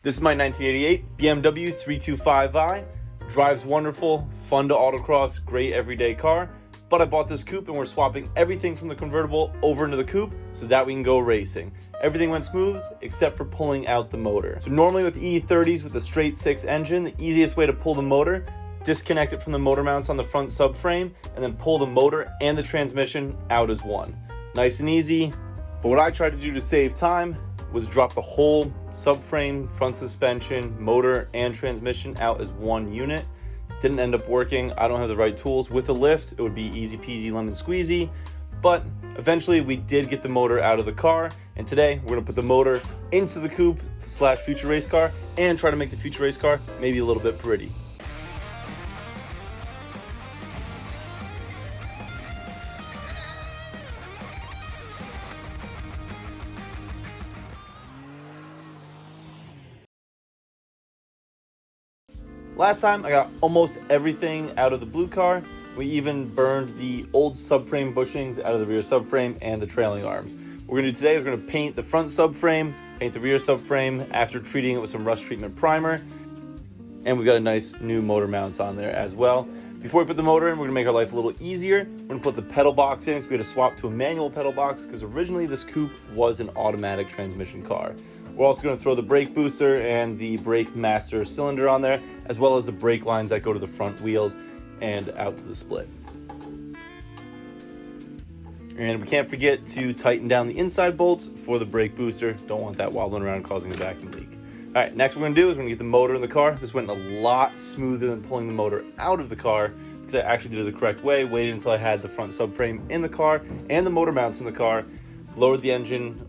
This is my 1988 BMW 325i. Drives wonderful, fun to autocross, great everyday car. But I bought this coupe and we're swapping everything from the convertible over into the coupe so that we can go racing. Everything went smooth except for pulling out the motor. So normally with E30s with a straight 6 engine, the easiest way to pull the motor, disconnect it from the motor mounts on the front subframe and then pull the motor and the transmission out as one. Nice and easy. But what I tried to do to save time was drop the whole subframe, front suspension, motor, and transmission out as one unit. Didn't end up working. I don't have the right tools. With a lift, it would be easy peasy lemon squeezy, but eventually we did get the motor out of the car, and today we're gonna put the motor into the coupe / future race car and try to make the future race car maybe a little bit pretty. Last time I got almost everything out of the blue car. We even burned the old subframe bushings out of the rear subframe and the trailing arms. What we're gonna do today is we're gonna paint the front subframe, paint the rear subframe after treating it with some rust treatment primer. And we've got a nice new motor mounts on there as well. Before we put the motor in, we're gonna make our life a little easier. We're gonna put the pedal box in, so we had to swap to a manual pedal box because originally this coupe was an automatic transmission car. We're also going to throw the brake booster and the brake master cylinder on there, as well as the brake lines that go to the front wheels and out to the split. And we can't forget to tighten down the inside bolts for the brake booster. Don't want that wobbling around causing a vacuum leak. All right, next what we're going to do is we're going to get the motor in the car. This went a lot smoother than pulling the motor out of the car because I actually did it the correct way. Waited until I had the front subframe in the car and the motor mounts in the car, lowered the engine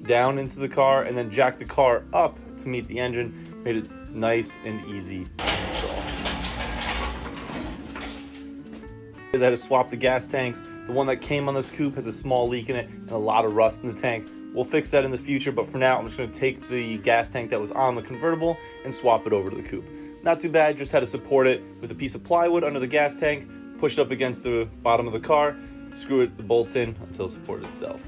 down into the car, and then jacked the car up to meet the engine. Made it nice and easy to install. I had to swap the gas tanks. The one that came on this coupe has a small leak in it and a lot of rust in the tank. We'll fix that in the future, but for now I'm just going to take the gas tank that was on the convertible and swap it over to the coupe. Not too bad, just had to support it with a piece of plywood under the gas tank, push it up against the bottom of the car, screw the bolts in until it supported itself.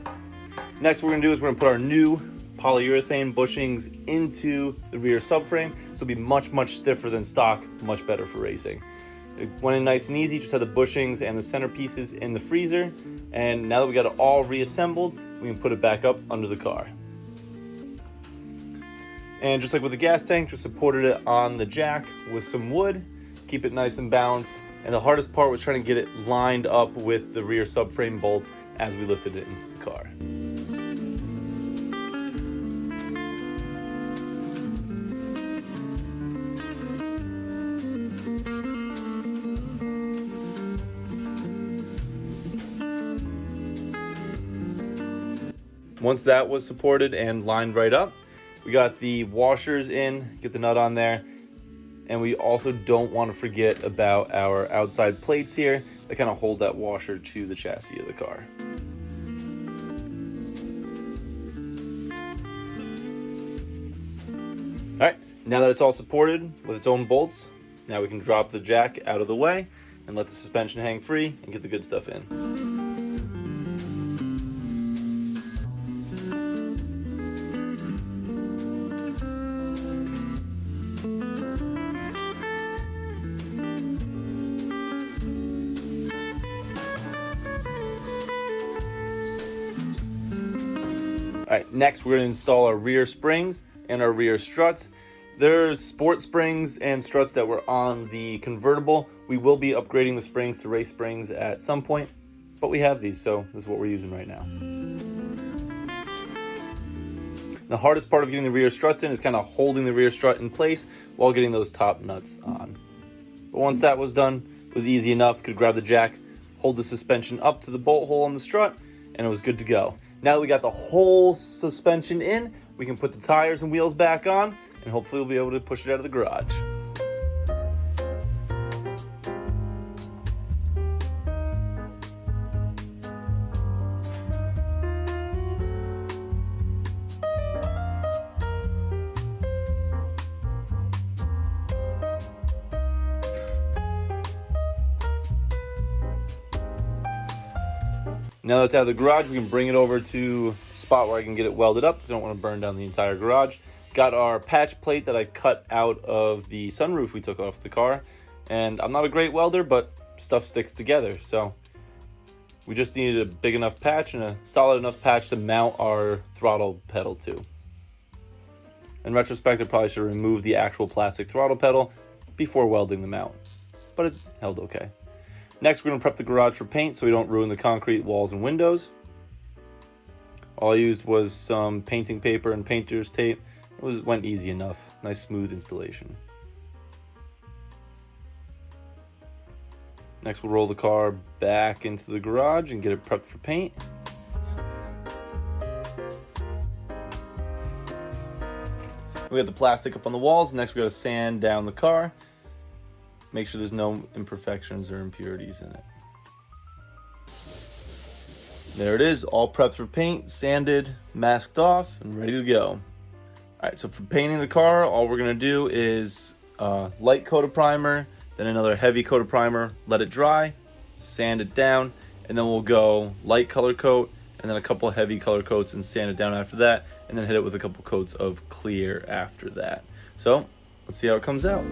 Next what we're going to do is we're going to put our new polyurethane bushings into the rear subframe, so it'll be much stiffer than stock, much better for racing. It went in nice and easy, just had the bushings and the centerpieces in the freezer, and now that we got it all reassembled, we can put it back up under the car. And just like with the gas tank, just supported it on the jack with some wood, keep it nice and balanced, and the hardest part was trying to get it lined up with the rear subframe bolts as we lifted it into the car. Once that was supported and lined right up, we got the washers in, get the nut on there, and we also don't want to forget about our outside plates here that kind of hold that washer to the chassis of the car. All right, now that it's all supported with its own bolts, now we can drop the jack out of the way and let the suspension hang free and get the good stuff in. All right, next we're going to install our rear springs and our rear struts. There's sport springs and struts that were on the convertible. We will be upgrading the springs to race springs at some point, but we have these, so this is what we're using right now. The hardest part of getting the rear struts in is kind of holding the rear strut in place while getting those top nuts on. But once that was done, it was easy enough. Could grab the jack, hold the suspension up to the bolt hole on the strut, and it was good to go. Now that we got the whole suspension in, we can put the tires and wheels back on, and hopefully we'll be able to push it out of the garage. Now that it's out of the garage, we can bring it over to a spot where I can get it welded up because I don't want to burn down the entire garage. Got our patch plate that I cut out of the sunroof we took off the car. And I'm not a great welder, but stuff sticks together. So we just needed a big enough patch and a solid enough patch to mount our throttle pedal to. In retrospect, I probably should remove the actual plastic throttle pedal before welding the mount, but it held okay. Next, we're going to prep the garage for paint so we don't ruin the concrete walls and windows. All I used was some painting paper and painter's tape. It went easy enough. Nice smooth installation. Next, we'll roll the car back into the garage and get it prepped for paint. We got the plastic up on the walls. Next, we got to sand down the car. Make sure there's no imperfections or impurities in it. There it is, all prepped for paint, sanded, masked off, and ready to go. All right, so for painting the car, all we're gonna do is light coat of primer, then another heavy coat of primer, let it dry, sand it down, and then we'll go light color coat, and then a couple heavy color coats and sand it down after that, and then hit it with a couple coats of clear after that. So let's see how it comes out.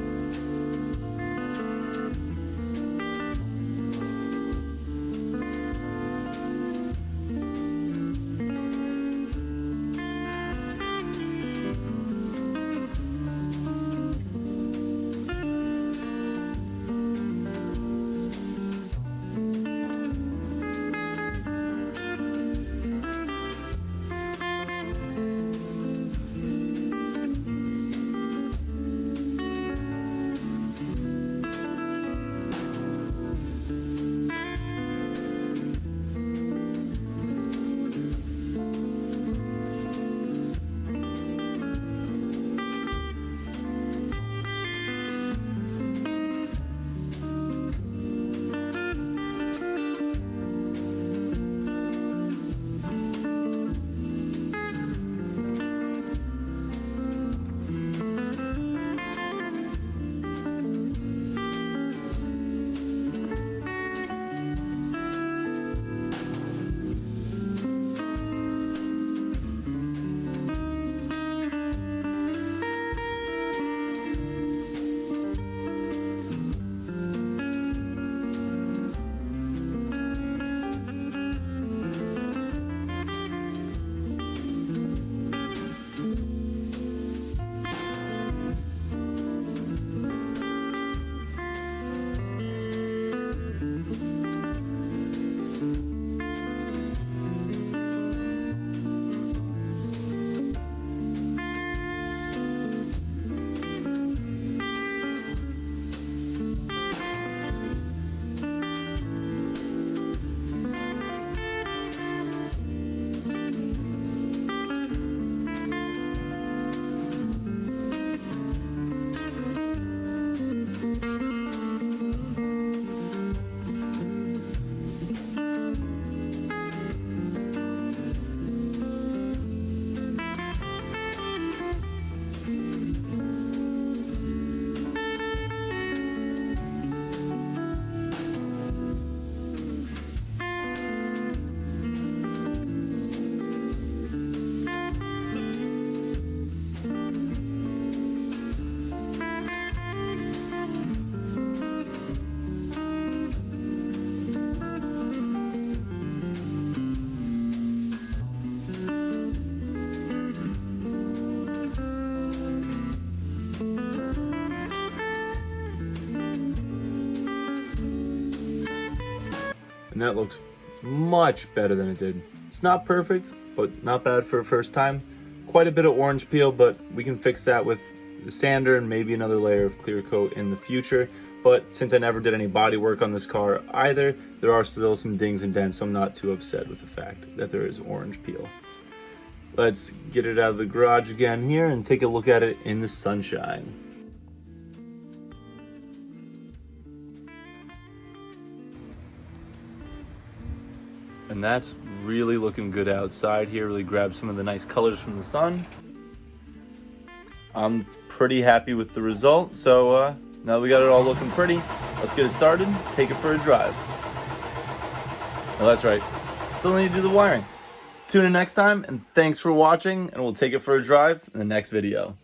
And that looks much better than it did. It's not perfect, but not bad for a first time. Quite a bit of orange peel, but we can fix that with the sander and maybe another layer of clear coat in the future. But since I never did any body work on this car either, there are still some dings and dents, so I'm not too upset with the fact that there is orange peel. Let's get it out of the garage again here and take a look at it in the sunshine. And that's really looking good outside here. Really grabbed some of the nice colors from the sun. I'm pretty happy with the result. So now that we got it all looking pretty, let's get it started, take it for a drive. Oh, that's right. Still need to do the wiring. Tune in next time, and thanks for watching, and we'll take it for a drive in the next video.